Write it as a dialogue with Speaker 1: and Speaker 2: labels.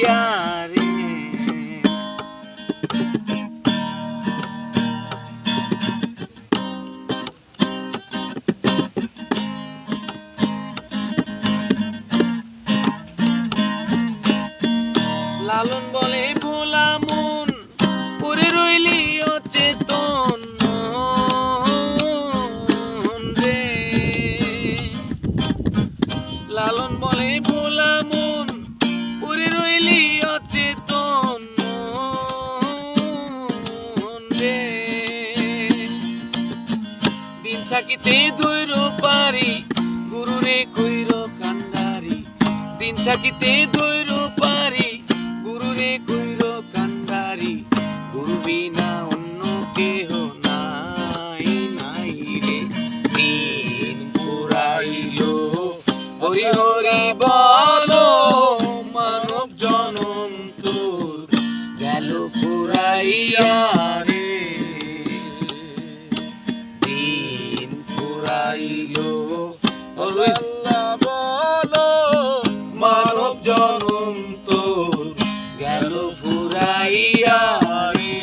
Speaker 1: ফুরাইয়া রে। লালন বলে ভোলা মন পরে রইলি অচেতন রে। লালন বলে ভোলা মন পরে রইলি অচেতন রে। দিন থাকিতে ধৈর্য পারি গুরুরে কইর কান্ডারি। দিন থাকিতে ধৈর্য পারি গুরুরে কইর কান্ডারি। গুরু বিনা অন্য কেহ নাই নাই রে। দিন পুরাইলো হরি হরি বলো মানব জনম তোর গেল পুরাইয়া রে। দিন পুরাইলো হরি আল্লাহ বলো মানব জনম তোর গেল পুরাইয়া রে।